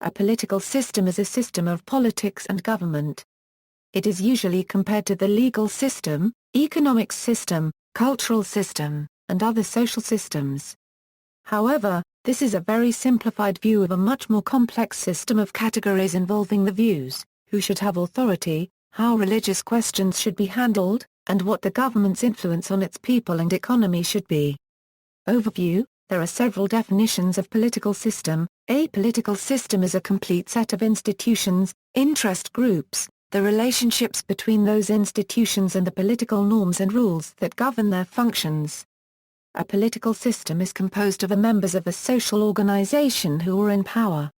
A political system is a system of politics and government. It is usually compared to the legal system, economic system, cultural system, and other social systems. However, this is a very simplified view of a much more complex system of categories involving the views, who should have authority, how religious questions should be handled, and what the government's influence on its people and economy should be. Overview: there are several definitions of political system. A political system is a complete set of institutions, interest groups, the relationships between those institutions and the political norms and rules that govern their functions. A political system is composed of the members of a social organization who are in power.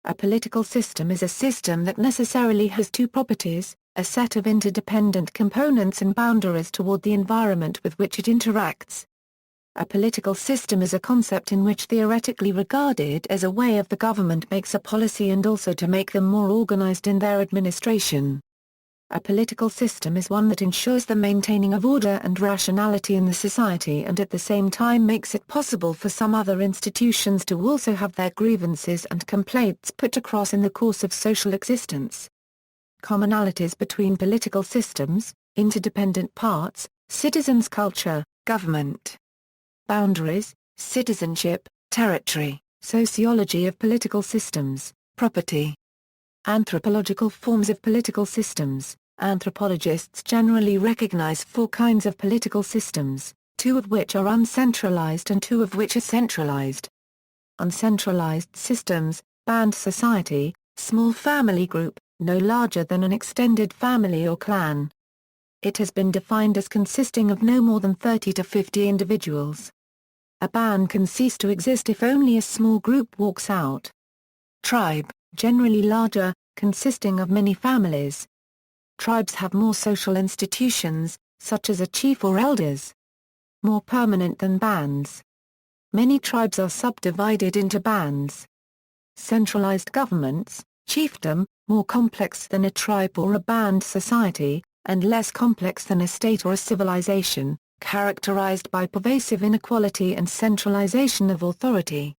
A political system is a system that necessarily has two properties: a set of interdependent components and boundaries toward the environment with which it interacts. A political system is a concept in which theoretically regarded as a way of the government makes a policy and also to make them more organized in their administration. A political system is one that ensures the maintaining of order and rationality in the society and at the same time makes it possible for some other institutions to also have their grievances and complaints put across in the course of social existence. Commonalities between political systems: interdependent parts, citizens' culture, government. Boundaries, citizenship, territory, sociology of political systems, property. Anthropological forms of political systems. Anthropologists generally recognize four kinds of political systems, two of which are uncentralized and two of which are centralized. Uncentralized systems: band society, small family group, no larger than an extended family or clan. It has been defined as consisting of no more than 30 to 50 individuals. A band can cease to exist if only a small group walks out. Tribe, generally larger, consisting of many families. Tribes have more social institutions, such as a chief or elders. More permanent than bands. Many tribes are subdivided into bands. Centralized governments: chiefdom, more complex than a tribe or a band society, and less complex than a state or a civilization, characterized by pervasive inequality and centralization of authority.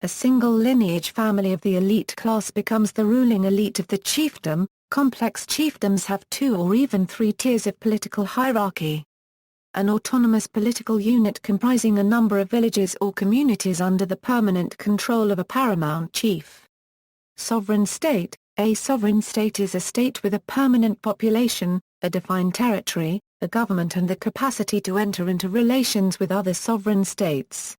A single lineage family of the elite class becomes the ruling elite of the chiefdom. Complex chiefdoms have 2 or even 3 tiers of political hierarchy. An autonomous political unit comprising a number of villages or communities under the permanent control of a paramount chief. Sovereign state: a sovereign state is a state with a permanent population, a defined territory, a government and the capacity to enter into relations with other sovereign states.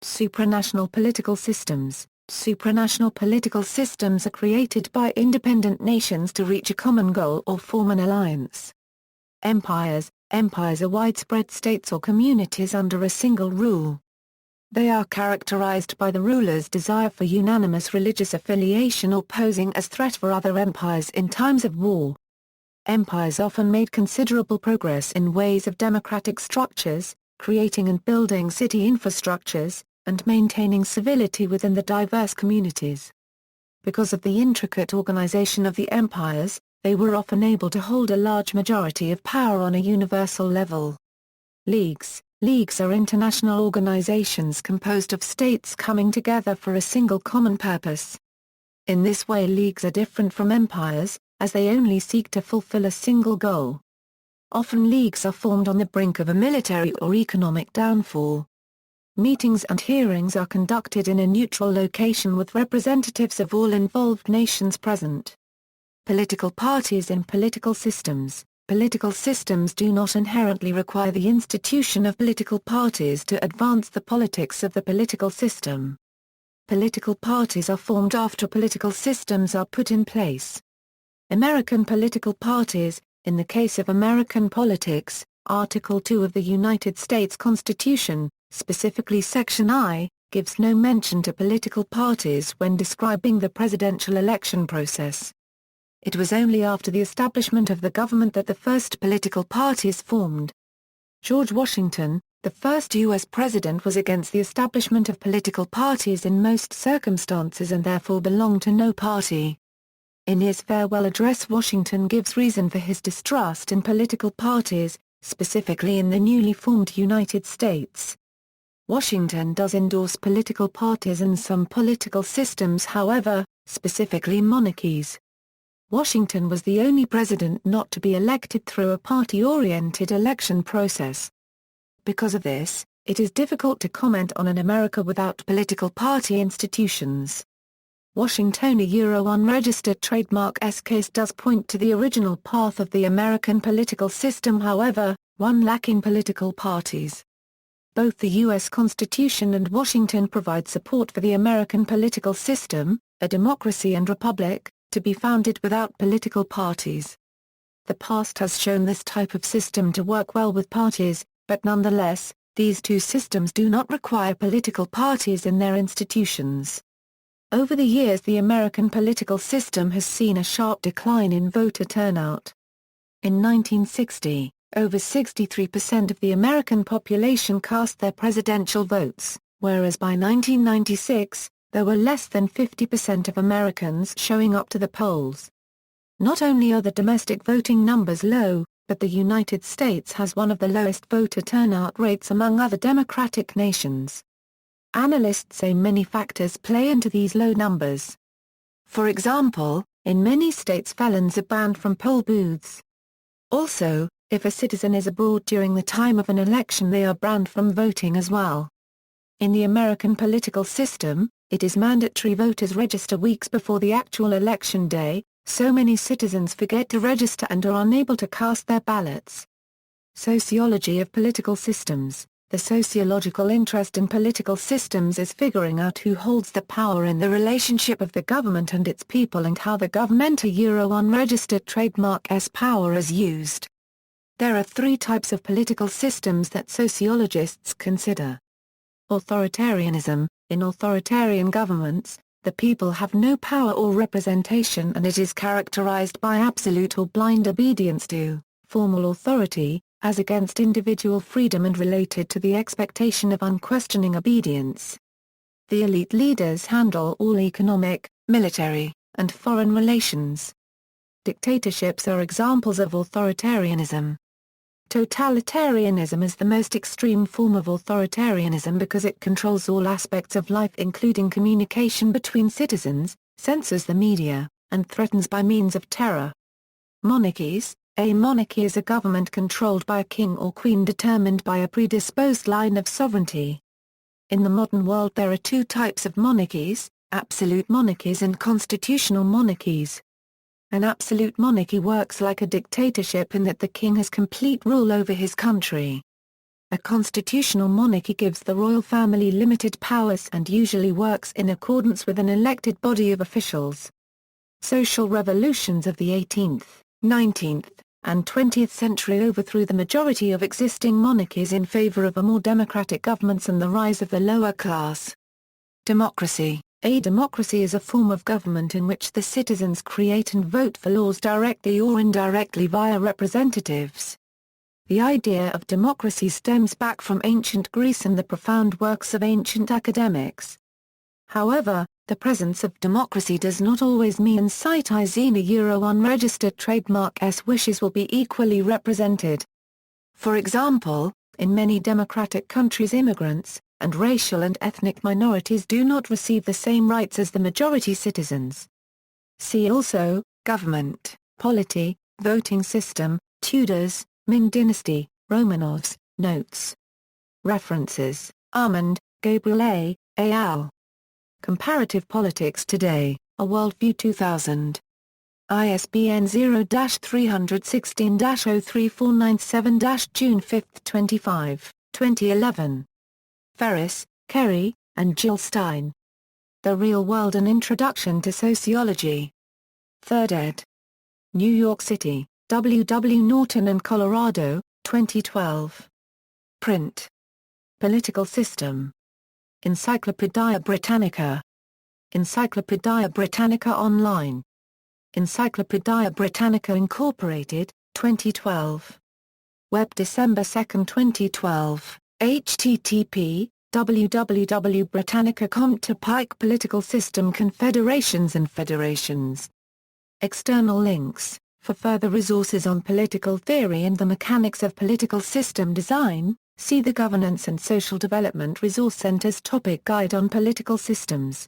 Supranational political systems: supranational political systems are created by independent nations to reach a common goal or form an alliance. Empires: empires are widespread states or communities under a single rule. They are characterized by the ruler's desire for unanimous religious affiliation or posing as threat for other empires in times of war. Empires often made considerable progress in ways of democratic structures, creating and building city infrastructures, and maintaining civility within the diverse communities. Because of the intricate organization of the empires, they were often able to hold a large majority of power on a universal level. Leagues: leagues are international organizations composed of states coming together for a single common purpose. In this way, leagues are different from empires, as they only seek to fulfill a single goal. Often leagues are formed on the brink of a military or economic downfall. Meetings and hearings are conducted in a neutral location with representatives of all involved nations present. Political parties in political systems: political systems do not inherently require the institution of political parties to advance the politics of the political system. Political parties are formed after political systems are put in place. American political parties: in the case of American politics, Article 2 of the United States Constitution, specifically Section I, gives no mention to political parties when describing the presidential election process. It was only after the establishment of the government that the first political parties formed. George Washington, the first U.S. president, was against the establishment of political parties in most circumstances and therefore belonged to no party. In his farewell address, Washington gives reason for his distrust in political parties, specifically in the newly formed United States. Washington does endorse political parties and some political systems. However, specifically monarchies. Washington was the only president not to be elected through a party-oriented election process. Because of this, it is difficult to comment on an America without political party institutions. Washington unregistered trademark S case does point to the original path of the American political system, however, one lacking political parties. Both the U.S. Constitution and Washington provide support for the American political system, a democracy and republic, to be founded without political parties. The past has shown this type of system to work well with parties, but nonetheless, these two systems do not require political parties in their institutions. Over the years, the American political system has seen a sharp decline in voter turnout. In 1960, over 63% of the American population cast their presidential votes, whereas by 1996, there were less than 50% of Americans showing up to the polls. Not only are the domestic voting numbers low, but the United States has one of the lowest voter turnout rates among other democratic nations. Analysts say many factors play into these low numbers. For example, in many states felons are banned from poll booths. Also, if a citizen is abroad during the time of an election, they are banned from voting as well. In the American political system, it is mandatory voters register weeks before the actual election day, so many citizens forget to register and are unable to cast their ballots. Sociology of political systems. The sociological interest in political systems is figuring out who holds the power in the relationship of the government and its people and how the government unregistered trademark S power is used. There are three types of political systems that sociologists consider. Authoritarianism. In authoritarian governments, the people have no power or representation and it is characterized by absolute or blind obedience to formal authority, as against individual freedom and related to the expectation of unquestioning obedience. The elite leaders handle all economic, military, and foreign relations. Dictatorships are examples of authoritarianism. Totalitarianism is the most extreme form of authoritarianism because it controls all aspects of life including communication between citizens, censors the media, and threatens by means of terror. Monarchies. A monarchy is a government controlled by a king or queen determined by a predisposed line of sovereignty. In the modern world there are two types of monarchies, absolute monarchies and constitutional monarchies. An absolute monarchy works like a dictatorship in that the king has complete rule over his country. A constitutional monarchy gives the royal family limited powers and usually works in accordance with an elected body of officials. Social revolutions of the 18th, 19th, and 20th century overthrew the majority of existing monarchies in favor of a more democratic governments and the rise of the lower class. Democracy. A democracy is a form of government in which the citizens create and vote for laws directly or indirectly via representatives. The idea of democracy stems back from ancient Greece and the profound works of ancient academics. However, the presence of democracy does not always mean citizen unregistered trademark S wishes will be equally represented. For example, in many democratic countries immigrants, and racial and ethnic minorities do not receive the same rights as the majority citizens. See also, government, polity, voting system, Tudors, Ming Dynasty, Romanovs, notes. References, Armand, Gabriel A. al. Comparative Politics Today, A Worldview 2000. ISBN 0-316-03497- June 5, 25, 2011. Ferris, Kerry, and Jill Stein. The Real World: An Introduction to Sociology. 3rd ed. New York City, W. W. Norton and Colorado, 2012. Print. Political System. Encyclopædia Britannica. Encyclopædia Britannica Online. Encyclopædia Britannica Incorporated, 2012. Web December 2, 2012. http www.britannica.com to Pike Political System Confederations and Federations. External links. For further resources on political theory and the mechanics of political system design, see the Governance and Social Development Resource Center's topic guide on political systems.